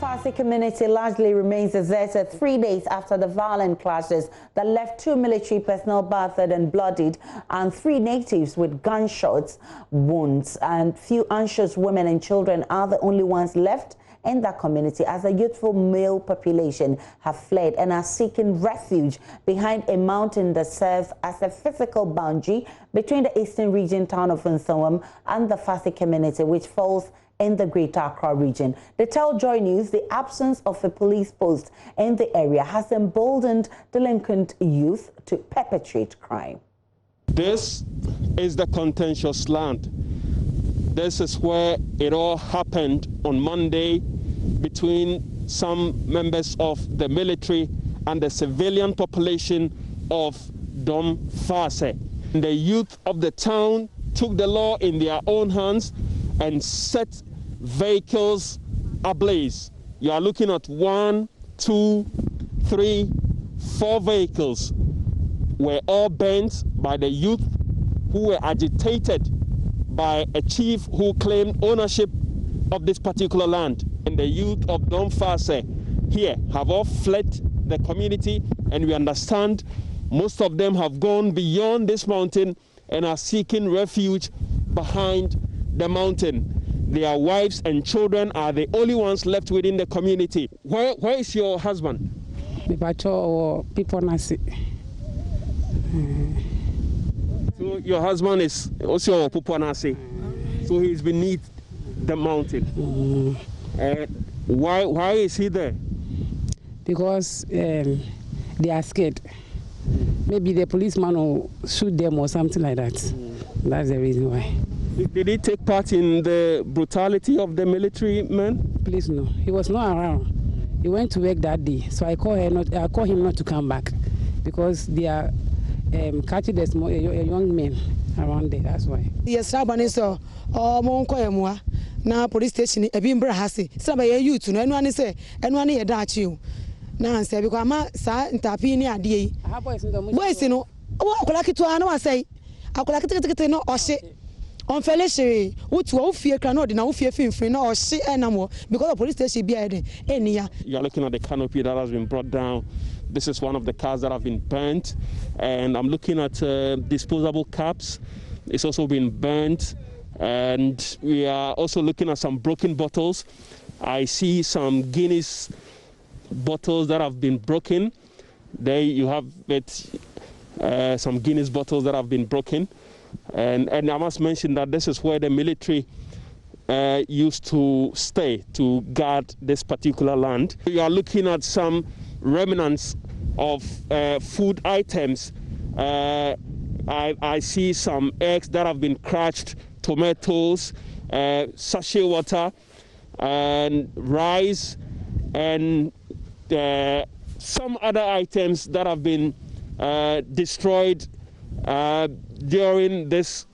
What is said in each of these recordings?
Faase community largely remains deserted 3 days after the violent clashes that left 2 military personnel battered and bloodied and 3 natives with gunshots wounds. And few anxious women and children are the only ones left in that community, as a youthful male population have fled and are seeking refuge behind a mountain that serves as a physical boundary between the eastern region town of Nsawam and the Faase community, which falls in the Greater Accra region. They tell Joy News the absence of a police post in the area has emboldened delinquent youth to perpetrate crime. This is the contentious land. This is where it all happened on Monday between some members of the military and the civilian population of Dom Faase. The youth of the town took the law in their own hands and set vehicles ablaze. You are looking at 1, 2, 3, 4 vehicles were all burnt by the youth who were agitated by a chief who claimed ownership of this particular land. And the youth of Dom Faase here have all fled the community, and we understand most of them have gone beyond this mountain and are seeking refuge behind the mountain. Their wives and children are the only ones left within the community. Where is your husband? So your husband is also Pupanasi. So he's beneath the mountain. Why is he there? Because they are scared. Maybe the policeman will shoot them or something like that. That's the reason why. Did he take part in the brutality of the military men? Please no, he was not around. He went to work that day, so I call him not to come back because they are catching the small young men around there. That's why. Yes, so na police station ebimbra hase. Some youth no anyone say anyone here that you. Now say because ma sa ntapi ni ade yi. Boys no, wo akola kitu na wa say. Akola kitu no ohye. On Felicia, what will fear cannot now fear fin or see animal because the police station be any. You are looking at the canopy that has been brought down. This is one of the cars that have been burnt, and I'm looking at disposable caps. It's also been burnt, and we are also looking at some broken bottles. I see some Guinness bottles that have been broken. There you have it, some Guinness bottles that have been broken. And I must mention that this is where the military used to stay to guard this particular land. You are looking at some remnants of food items. I see some eggs that have been crushed, tomatoes, sachet water, and rice, and some other items that have been destroyed during this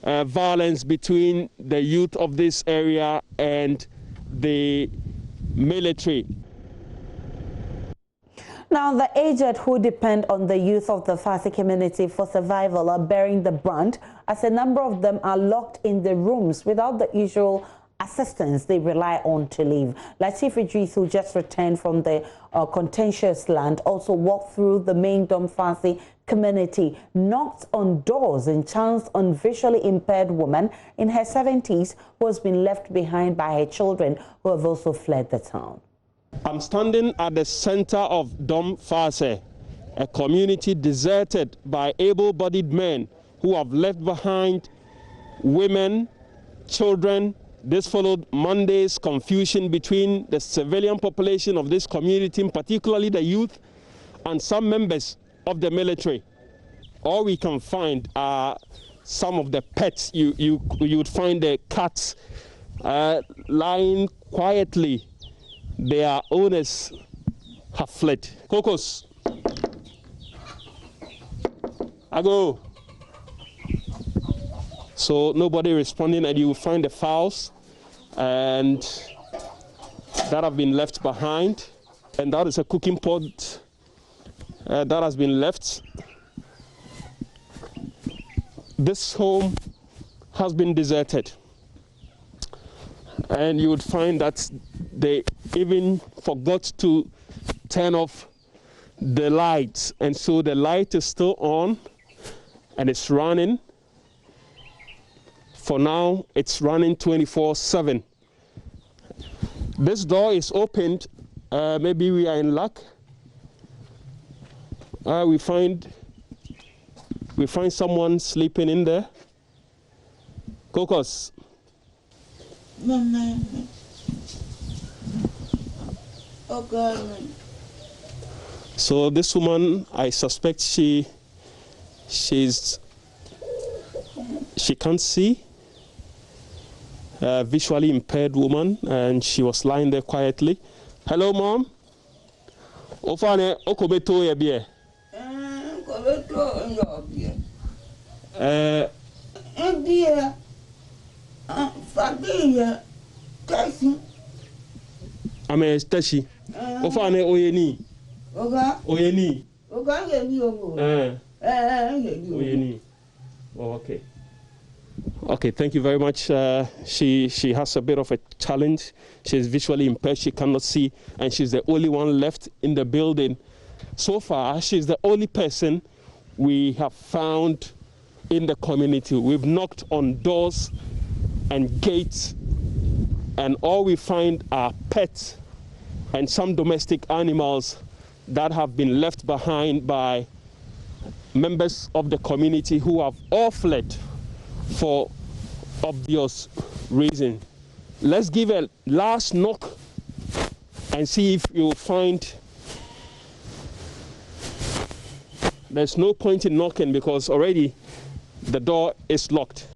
violence between the youth of this area and the military. Now, the aged who depend on the youth of the Faase community for survival are bearing the brunt, as a number of them are locked in the rooms without the usual assistance they rely on to live. Latif Idris, who just returned from the contentious land, also walked through the main Dom Faase community, knocked on doors, and chanced on visually impaired woman in her 70s who has been left behind by her children, who have also fled the town. I'm standing at the center of Dom Faase, a community deserted by able-bodied men who have left behind women, children. This followed Monday's confusion between the civilian population of this community, particularly the youth, and some members of the military. All we can find are some of the pets. You would find the cats lying quietly. Their owners have fled. Cocos, I go. So nobody responding, and you will find the fowls and that have been left behind, and that is a cooking pot that has been left. This home has been deserted, and you would find that they even forgot to turn off the lights, and so the light is still on and it's running. For now, it's running 24/7. This door is opened. Maybe we are in luck. We find someone sleeping in there. Cocos. So this woman, I suspect she can't see. Visually impaired woman, and she was lying there quietly. Hello, Mom. Ofane okobeto ye bie. Ame stashi. Ofane oyeni. Oyeni. Oyeni. Oh, okay. Okay, thank you very much. She has a bit of a challenge. She's visually impaired. She cannot see, and she's the only one left in the building. So far, she's the only person we have found in the community. We've knocked on doors and gates, and all we find are pets and some domestic animals that have been left behind by members of the community who have all fled for obvious reason. Let's give a last knock and see if you'll find. There's no point in knocking because already the door is locked.